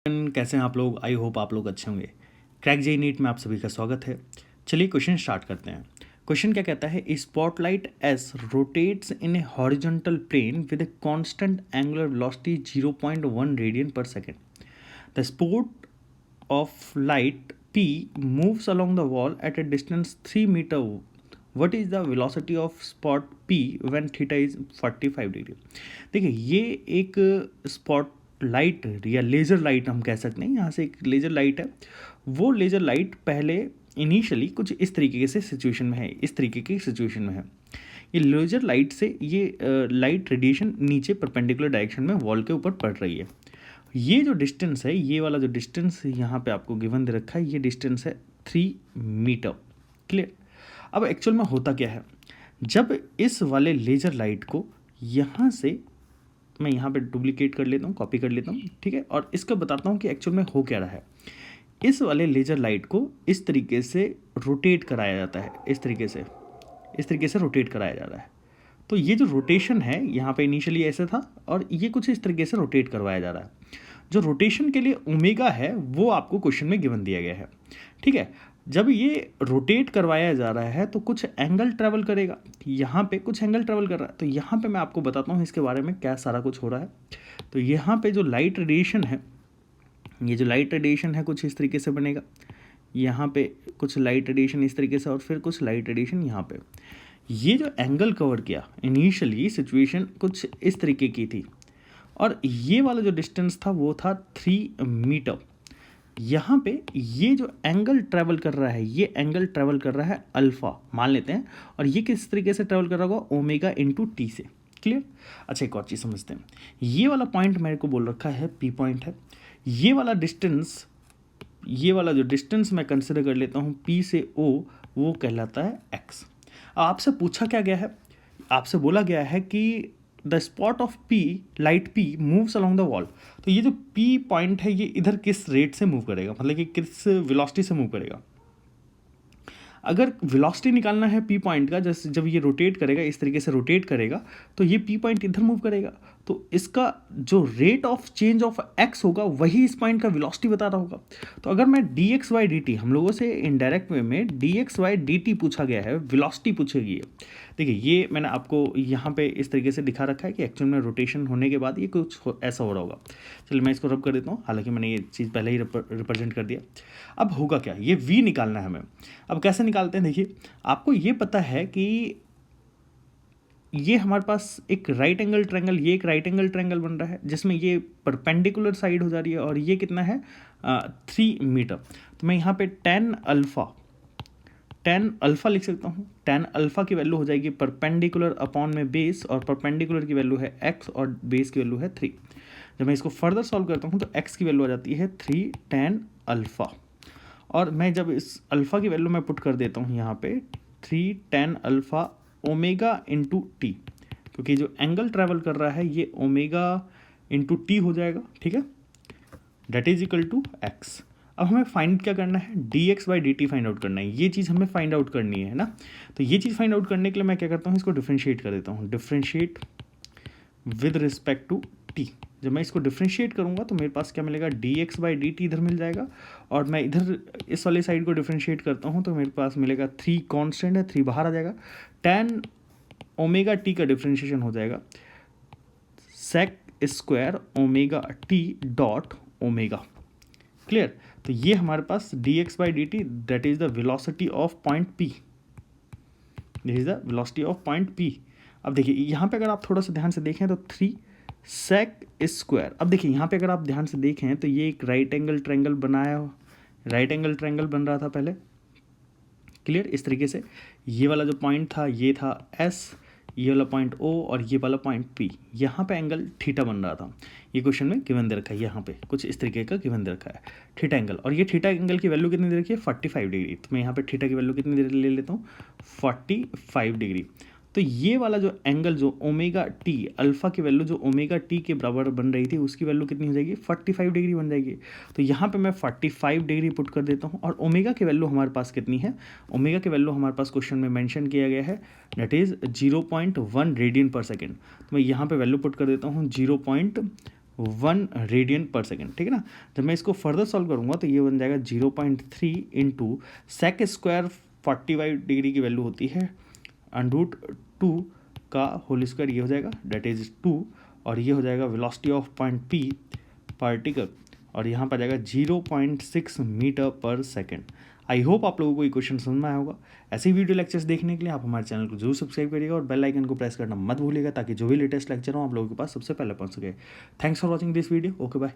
कैसे हैं आप लोग। आई होप आप लोग अच्छे होंगे। क्रैक जेईई नीट में आप सभी का स्वागत है। चलिए क्वेश्चन स्टार्ट करते हैं। क्वेश्चन क्या कहता है, spotlight S rotates in a horizontal plane with a constant angular velocity 0.1 radian per second. The spot of light P moves along the wall at a distance 3 meter. What is the velocity of spot P when theta is 45 degree. देखिए ये एक spot light या laser light हम कह सकते हैं, यहाँ से एक लेज़र लाइट है। वो लेज़र लाइट पहले इनिशियली कुछ इस तरीके से सिचुएशन में है, इस तरीके की सिचुएशन में है। ये लेज़र लाइट से ये लाइट रेडिएशन नीचे परपेंडिकुलर डायरेक्शन में वॉल के ऊपर पड़ रही है। ये जो डिस्टेंस है, ये वाला जो डिस्टेंस यहाँ पे आपको गिवन दे रखा है, ये डिस्टेंस है 3 मीटर। क्लियर। अब एक्चुअल में होता क्या है, जब इस वाले लेज़र लाइट को यहाँ से मैं यहाँ पे डुप्लीकेट कर लेता हूँ, कॉपी कर लेता हूँ, ठीक है, और इसका बताता हूँ कि एक्चुअल में हो क्या रहा है। इस वाले लेज़र लाइट को इस तरीके से रोटेट कराया जाता है, इस तरीके से रोटेट कराया जा रहा है। तो ये जो रोटेशन है यहाँ पे इनिशियली ऐसे था और ये कुछ इस तरीके से रोटेट करवाया जा रहा है। जो रोटेशन के लिए ओमेगा है वो आपको क्वेश्चन में गिवन दिया गया है, ठीक है। जब ये रोटेट करवाया जा रहा है तो कुछ एंगल ट्रैवल करेगा, यहाँ पे कुछ एंगल ट्रैवल कर रहा है। तो यहाँ पे मैं आपको बताता हूँ इसके बारे में क्या सारा कुछ हो रहा है। तो यहाँ पे जो लाइट रेडिएशन है, ये जो लाइट रेडिएशन है कुछ इस तरीके से बनेगा, यहाँ पे कुछ लाइट रेडिएशन इस तरीके से और फिर कुछ लाइट रेडिएशन यहाँ पे। ये जो एंगल कवर किया इनिशियली सिचुएशन कुछ इस तरीके की थी और ये वाला जो डिस्टेंस था वो था 3 मीटर। यहाँ पे ये जो एंगल ट्रैवल कर रहा है, ये एंगल ट्रैवल कर रहा है अल्फ़ा मान लेते हैं, और ये किस तरीके से ट्रैवल कर रहा होगा, ओमेगा इंटू टी से। क्लियर। अच्छा एक और चीज़ समझते हैं, ये वाला पॉइंट मेरे को बोल रखा है पी पॉइंट है। ये वाला डिस्टेंस, ये वाला जो डिस्टेंस मैं कंसिडर कर लेता हूँ पी से ओ, वो कहलाता है एक्स। आपसे पूछा क्या गया है, आपसे बोला गया है कि the spot of P, light P moves along the wall. तो ये जो पी पॉइंट है ये इधर किस रेट से मूव करेगा, मतलब कि किस वेलोसिटी से मूव करेगा। अगर वेलोसिटी निकालना है पी पॉइंट का, जैसे जब ये रोटेट करेगा इस तरीके से रोटेट करेगा तो ये पी पॉइंट इधर मूव करेगा, तो इसका जो rate of change of x होगा वही इस पॉइंट का वेलोसिटी बता रहा होगा। तो अगर मैं D X Y D T, हम लोगों से इनडायरेक्ट वे में D X Y D T पूछा गया है, वेलोसिटी पूछी गई है। देखिए ये मैंने आपको यहाँ पे इस तरीके से दिखा रखा है कि एक्चुअल में रोटेशन होने के बाद ये कुछ ऐसा हो रहा होगा। चलिए मैं इसको रब कर देता हूँ, हालांकि मैंने ये चीज़ पहले ही रिप्रेजेंट कर दिया। अब होगा क्या, ये वी निकालना है हमें। अब कैसे निकालते हैं, देखिए आपको ये पता है कि ये हमारे पास एक राइट एंगल ट्रायंगल, ये एक राइट एंगल ट्रायंगल बन रहा है जिसमें ये परपेंडिकुलर साइड हो जा रही है और ये कितना है 3 मीटर। तो मैं यहाँ पे टेन अल्फ़ा लिख सकता हूँ। टेन अल्फ़ा की वैल्यू हो जाएगी परपेंडिकुलर अपॉन में बेस, और परपेंडिकुलर की वैल्यू है एक्स और बेस की वैल्यू है 3। जब मैं इसको फर्दर सॉल्व करता हूँ तो एक्स की वैल्यू आ जाती है 3 टेन अल्फ़ा, और मैं जब इस अल्फ़ा की वैल्यू मैं पुट कर देता हूँ यहाँ पे 3 tan alpha omega into T, क्योंकि जो एंगल ट्रैवल कर रहा है ये ओमेगा इंटू टी हो जाएगा, ठीक है, that is equal to X. अब हमें फाइंड क्या करना है, D x by D T find out करना है, ये चीज़ हमें फाइंड आउट करनी है ना। तो ये चीज़ फाइंड आउट करने के लिए मैं क्या करता हूँ, इसको डिफ्रेंशिएट कर देता हूँ, differentiate with respect to T. जब मैं इसको डिफ्रेंशिएट करूँगा तो मेरे पास क्या मिलेगा, D x by D T इधर मिल जाएगा, और मैं इधर इस वाले साइड को डिफ्रेंशिएट करता हूँ तो मेरे पास मिलेगा 3 कांस्टेंट है, 3 बाहर आ जाएगा, टेन ओमेगा टी का डिफ्रेंशिएशन हो जाएगा sec square omega t dot omega. Clear. तो ये हमारे पास d x by D t that is the velocity of point P, this is the velocity of point P. अब देखिए यहाँ पे अगर आप थोड़ा सा ध्यान से देखें तो 3 सेक स्क्वायर। अब देखिए यहाँ पे अगर आप ध्यान से देखें तो ये एक राइट एंगल ट्रायंगल बनाया, राइट एंगल ट्रायंगल बन रहा था पहले। क्लियर। इस तरीके से ये वाला जो पॉइंट था ये था एस, ये वाला पॉइंट ओ, और ये वाला पॉइंट पी। यहाँ पे एंगल थीटा बन रहा था, ये क्वेश्चन में गिवन दे रखा है, यहाँ पे कुछ इस तरीके का गिवन दे रखा है थीटा एंगल, और ये थीटा एंगल की वैल्यू कितनी दे रखी है 45 डिग्री। तो मैं यहाँ पे थीटा की वैल्यू कितनी दे ले लेता हूँ 45 डिग्री। तो ये वाला जो एंगल जो ओमेगा टी, अल्फ़ा की वैल्यू जो ओमेगा टी के बराबर बन रही थी उसकी वैल्यू कितनी हो जाएगी 45 डिग्री बन जाएगी। तो यहाँ पे मैं 45 डिग्री पुट कर देता हूँ, और ओमेगा की वैल्यू हमारे पास कितनी है, ओमेगा की वैल्यू हमारे पास क्वेश्चन में मेंशन किया गया है that is 0.1 radian per second. तो मैं यहाँ पे वैल्यू पुट कर देता हूँ 0.1 1 रेडियन पर सेकेंड, ठीक है ना। जब मैं इसको फर्दर सॉल्व करूँगा तो ये बन जाएगा 0.3 इंटू सेक स्क्वायर 45 डिग्री की वैल्यू होती है √2 का होल स्क्वायर, ये हो जाएगा डेट इज 2, और ये हो जाएगा velocity of point P particle, और यहाँ पर जाएगा 0.6 मीटर पर सेकेंड। आई होप आप लोगों को ये क्वेश्चन समझ में आया होगा। ऐसे ही वीडियो लेक्चर्स देखने के लिए आप हमारे चैनल को जरूर सब्सक्राइब करिएगा और बेल आइकन को प्रेस करना मत भूलिएगा, ताकि जो भी लेटेस्ट लेक्चर हो आप लोगों के पास सबसे पहले पहुंच सके। Thanks for watching this video. Okay bye.